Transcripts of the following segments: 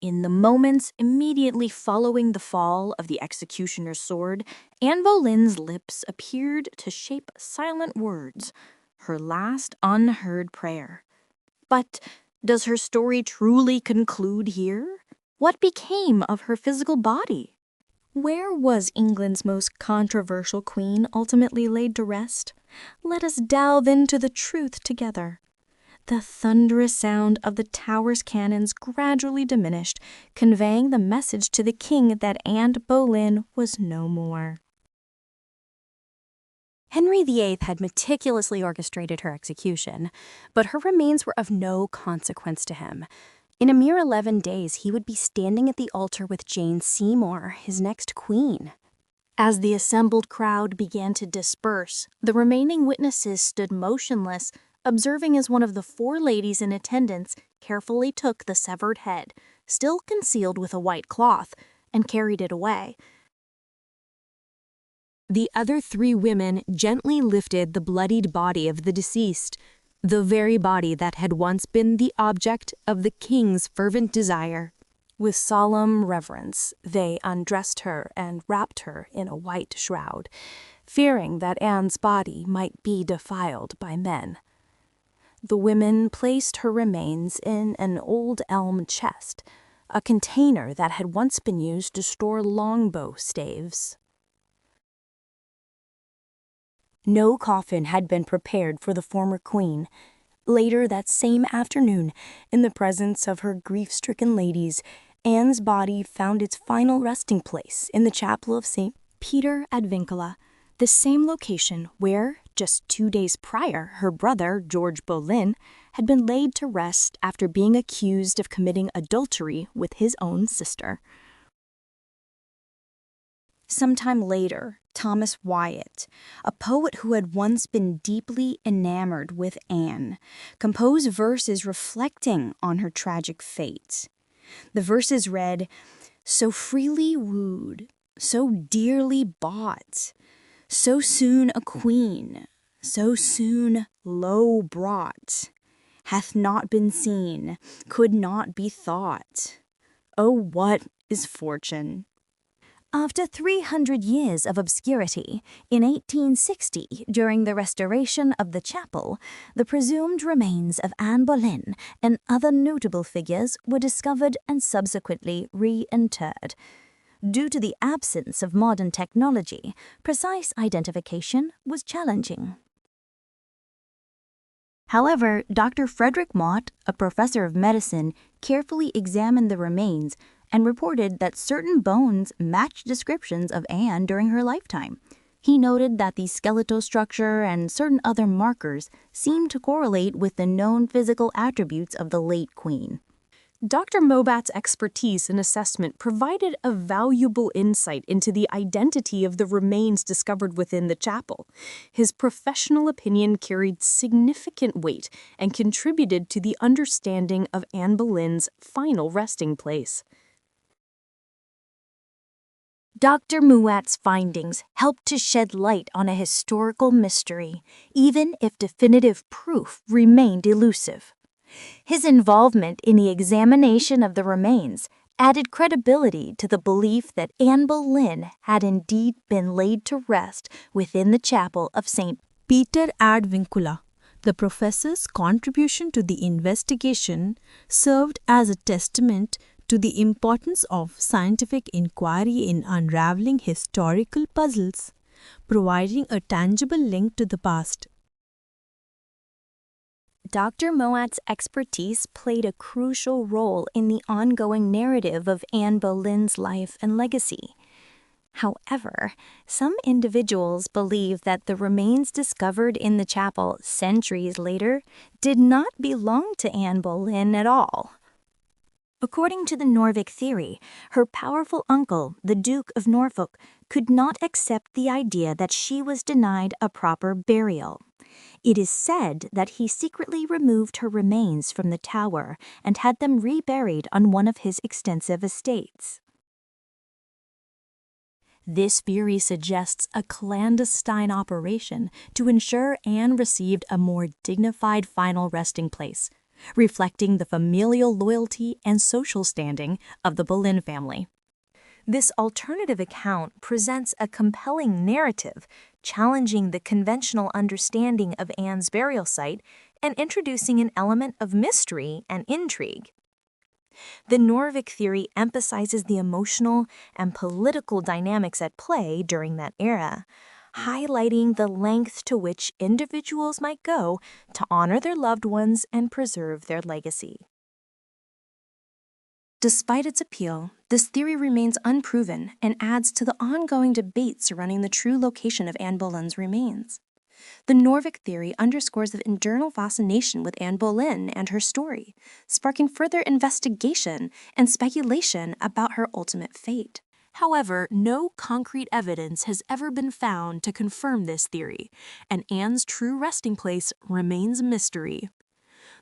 In the moments immediately following the fall of the executioner's sword, Anne Boleyn's lips appeared to shape silent words, her last unheard prayer. But does her story truly conclude here? What became of her physical body? Where was England's most controversial queen ultimately laid to rest? Let us delve into the truth together. The thunderous sound of the Tower's cannons gradually diminished, conveying the message to the king that Anne Boleyn was no more. Henry VIII had meticulously orchestrated her execution, but her remains were of no consequence to him. In a mere 11 days, he would be standing at the altar with Jane Seymour, his next queen. As the assembled crowd began to disperse, the remaining witnesses stood motionless, observing as one of the 4 ladies in attendance carefully took the severed head, still concealed with a white cloth, and carried it away. The other 3 women gently lifted the bloodied body of the deceased, the very body that had once been the object of the king's fervent desire. With solemn reverence, they undressed her and wrapped her in a white shroud, fearing that Anne's body might be defiled by men. The women placed her remains in an old elm chest, a container that had once been used to store longbow staves. No coffin had been prepared for the former queen. Later that same afternoon, in the presence of her grief-stricken ladies, Anne's body found its final resting place in the chapel of St. Peter ad Vincula, the same location where, just 2 days prior, her brother, George Boleyn, had been laid to rest after being accused of committing adultery with his own sister. Sometime later, Thomas Wyatt, a poet who had once been deeply enamored with Anne, composed verses reflecting on her tragic fate. The verses read, "So freely wooed, so dearly bought, so soon a queen, so soon low brought, hath not been seen, could not be thought. Oh, what is fortune?" After 300 years of obscurity, in 1860, during the restoration of the chapel, the presumed remains of Anne Boleyn and other notable figures were discovered and subsequently reinterred. Due to the absence of modern technology, precise identification was challenging. However, Dr. Frederick Mott, a professor of medicine, carefully examined the remains and reported that certain bones matched descriptions of Anne during her lifetime. He noted that the skeletal structure and certain other markers seemed to correlate with the known physical attributes of the late queen. Dr. Mobat's expertise and assessment provided a valuable insight into the identity of the remains discovered within the chapel. His professional opinion carried significant weight and contributed to the understanding of Anne Boleyn's final resting place. Dr. Mouat's findings helped to shed light on a historical mystery, even if definitive proof remained elusive. His involvement in the examination of the remains added credibility to the belief that Anne Boleyn had indeed been laid to rest within the chapel of St. Peter ad Vincula. The professor's contribution to the investigation served as a testament to the importance of scientific inquiry in unraveling historical puzzles, providing a tangible link to the past. Dr. Moat's expertise played a crucial role in the ongoing narrative of Anne Boleyn's life and legacy. However, some individuals believe that the remains discovered in the chapel centuries later did not belong to Anne Boleyn at all. According to the Norvik theory, her powerful uncle, the Duke of Norfolk, could not accept the idea that she was denied a proper burial. It is said that he secretly removed her remains from the tower and had them reburied on one of his extensive estates. This theory suggests a clandestine operation to ensure Anne received a more dignified final resting place, reflecting the familial loyalty and social standing of the Boleyn family. This alternative account presents a compelling narrative, challenging the conventional understanding of Anne's burial site and introducing an element of mystery and intrigue. The Norvig theory emphasizes the emotional and political dynamics at play during that era, highlighting the length to which individuals might go to honor their loved ones and preserve their legacy. Despite its appeal, this theory remains unproven and adds to the ongoing debate surrounding the true location of Anne Boleyn's remains. The Norvig theory underscores the internal fascination with Anne Boleyn and her story, sparking further investigation and speculation about her ultimate fate. However, no concrete evidence has ever been found to confirm this theory, and Anne's true resting place remains a mystery.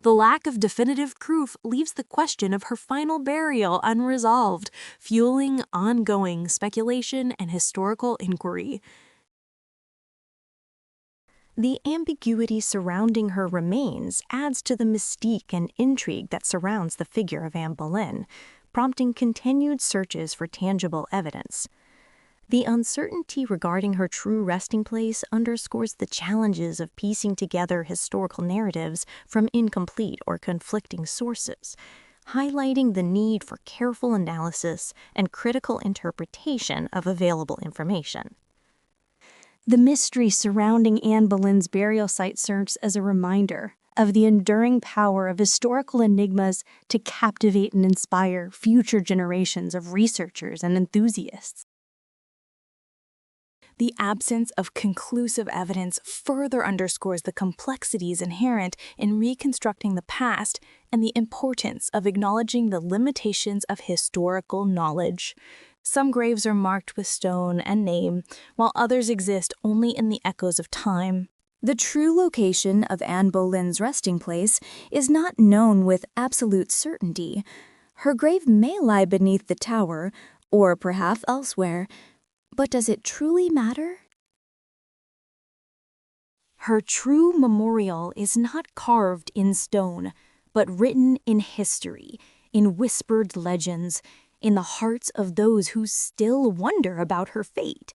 The lack of definitive proof leaves the question of her final burial unresolved, fueling ongoing speculation and historical inquiry. The ambiguity surrounding her remains adds to the mystique and intrigue that surrounds the figure of Anne Boleyn, prompting continued searches for tangible evidence. The uncertainty regarding her true resting place underscores the challenges of piecing together historical narratives from incomplete or conflicting sources, highlighting the need for careful analysis and critical interpretation of available information. The mystery surrounding Anne Boleyn's burial site serves as a reminder of the enduring power of historical enigmas to captivate and inspire future generations of researchers and enthusiasts. The absence of conclusive evidence further underscores the complexities inherent in reconstructing the past and the importance of acknowledging the limitations of historical knowledge. Some graves are marked with stone and name, while others exist only in the echoes of time. The true location of Anne Boleyn's resting place is not known with absolute certainty. Her grave may lie beneath the tower, or perhaps elsewhere, but does it truly matter? Her true memorial is not carved in stone, but written in history, in whispered legends, in the hearts of those who still wonder about her fate.